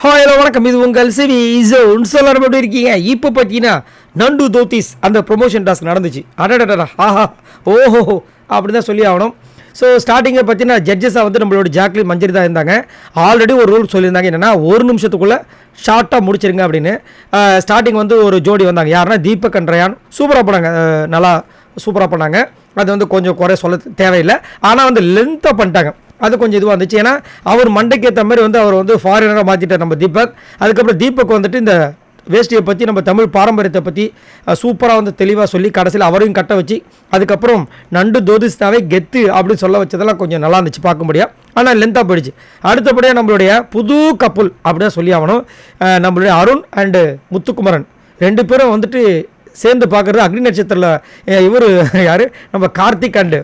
Hello வணக்கம். இது உங்கள் சிவி சொல்லணும் எப்படி இருக்கீங்க? இப்போ பார்த்தீங்கன்னா நண்டு தோத்திஸ் அந்த ப்ரொமோஷன் டாஸ்க் நடந்துச்சு. அடடடா ஆஹா ஓஹோ அப்படி தான் சொல்லி ஆகணும். ஸோ ஸ்டார்டிங்கை பார்த்தீங்கன்னா ஜட்ஜஸாக வந்து நம்மளோட ஜாக்லின் மஞ்சரி தான் இருந்தாங்க. ஆல்ரெடி ஒரு ரூல் சொல்லியிருந்தாங்க, என்னென்னா ஒரு நிமிஷத்துக்குள்ளே ஷார்ட்டாக முடிச்சிருங்க அப்படின்னு. ஸ்டார்டிங் வந்து ஒரு ஜோடி வந்தாங்க, யாருன்னா தீபக் அண்ட் ரயான். சூப்பராக பண்ணாங்க, நல்லா சூப்பராக பண்ணாங்க. அது வந்து கொஞ்சம் குறை சொல்ல தேவையில்லை, ஆனால் வந்து லென்த்தாக பண்ணிட்டாங்க. அது கொஞ்சம் இதுவாக இருந்துச்சு. ஏன்னா அவர் மண்டைக்கு ஏற்ற மாதிரி வந்து அவர் வந்து ஃபாரினராக மாற்றிட்டார் நம்ம தீபக். அதுக்கப்புறம் தீபக் வந்துட்டு இந்த வேஷ்டியை பற்றி நம்ம தமிழ் பாரம்பரியத்தை பற்றி சூப்பராக வந்து தெளிவாக சொல்லி கடைசியில் அவரையும் கட்ட வச்சு அதுக்கப்புறம் நண்டு தோதிஸ்தாவே கெத்து அப்படின்னு சொல்ல வச்சதெல்லாம் கொஞ்சம் நல்லா இருந்துச்சு பார்க்க முடியாது. ஆனால் லென்த்தாக போயிடுச்சு. அடுத்தபடியாக நம்மளுடைய புது கப்புல் அப்படிதான் சொல்லி ஆகணும். நம்மளுடைய அருண் அண்டு முத்துக்குமரன் ரெண்டு பேரும் வந்துட்டு சேர்ந்து பார்க்குறது அக்னி நட்சத்திரத்தில் இவர் யார் நம்ம கார்த்திக் அண்டு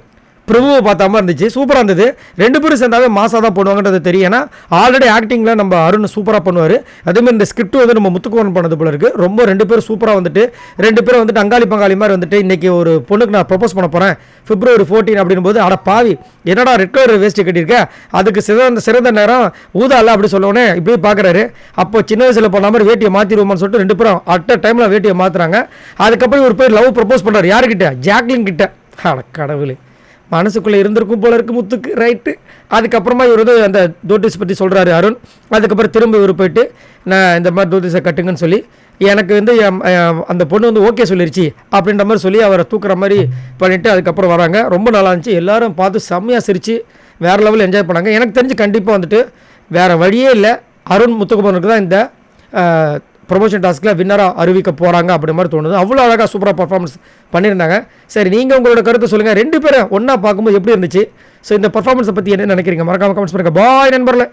பிரபுவை பார்த்த மாதிரி இருந்துச்சு. சூப்பராக இருந்தது. ரெண்டு பேரும் சேர்ந்தாவே மாசாக தான் பண்ணுவாங்கன்றது தெரியும். ஏன்னா ஆல்ரெடி ஆக்டிங்கில் நம்ம அருண் சூப்பராக பண்ணுவார். அதேமாதிரி இந்த ஸ்கிரிப்ட் வந்து நம்ம முத்துக்குமரன் பண்ணது போல இருக்குது. ரொம்ப ரெண்டு பேரும் சூப்பராக வந்துட்டு ரெண்டு பேரும் வந்துட்டு அங்காளி பங்காளி மாதிரி வந்துட்டு இன்றைக்கி ஒரு பொண்ணுக்கு நான் ப்ரொப்போஸ் பண்ண போகிறேன் February 14 அப்படின் போது, அட பாவி என்னடா ரெட் கலர் வேஸ்ட்டு கட்டியிருக்கேன், அதுக்கு சிறந்த நேரம் ஊதால அப்படி சொல்லவுடனே இப்படியே பார்க்குறாரு. அப்போ சின்ன வயசில் பண்ண மாதிரி வேட்டியை மாற்றிடுவோம்னு சொல்லிட்டு ரெண்டு பேரும் அட்ட டைமில் வேட்டியை மாற்றுறாங்க. அதுக்கப்புறம் ஒரு பேர் லவ் ப்ரப்போஸ் பண்ணுறாரு. யாருக்கிட்ட? ஜாக்லின் கிட்ட. அட கடவுளே, மனசுக்குள்ளே இருந்திருக்கும் போல இருக்கு முத்துக்கு. ரைட்டு. அதுக்கப்புறமா இவர் வந்து அந்த தோட்டிஸ் பற்றி சொல்கிறாரு அருண். அதுக்கப்புறம் திரும்ப இவர் போயிட்டு நான் இந்த மாதிரி தோட்டிஸை கட்டுங்கன்னு சொல்லி எனக்கு வந்து அந்த பொண்ணு வந்து ஓகே சொல்லிருச்சு அப்படின்ற மாதிரி சொல்லி அவரை தூக்குற மாதிரி பண்ணிவிட்டு அதுக்கப்புறம் வராங்க. ரொம்ப நல்லா இருந்துச்சு. எல்லோரும் பார்த்து செம்மையாக சிரித்து வேறு லெவலில் என்ஜாய் பண்ணாங்க. எனக்கு தெரிஞ்சு கண்டிப்பாக வந்துட்டு வேறு வழியே இல்லை, அருண் முத்துக்குமரனுக்கு தான் இந்த ப்ரொமோஷன் டாஸ்கில் வின்னராக அறிவிக்க போகிறாங்க அப்படி மாதிரி தோணுது. அவ்வளோ அழகாக சூப்பராக பர்ஃபார்மன்ஸ் பண்ணியிருந்தாங்க. சரி, நீங்கள் உங்களோட கருத்தை சொல்லுங்கள். ரெண்டு பேரும் ஒன்றா பார்க்கும்போது எப்படி இருந்துச்சு? ஸோ இந்த பர்ஃபார்மன்ஸை பற்றி என்ன நினைக்கிறீங்க? மறக்காமல் கமெண்ட்ஸ் பண்ணுங்கள். பாய் நண்பர்களே.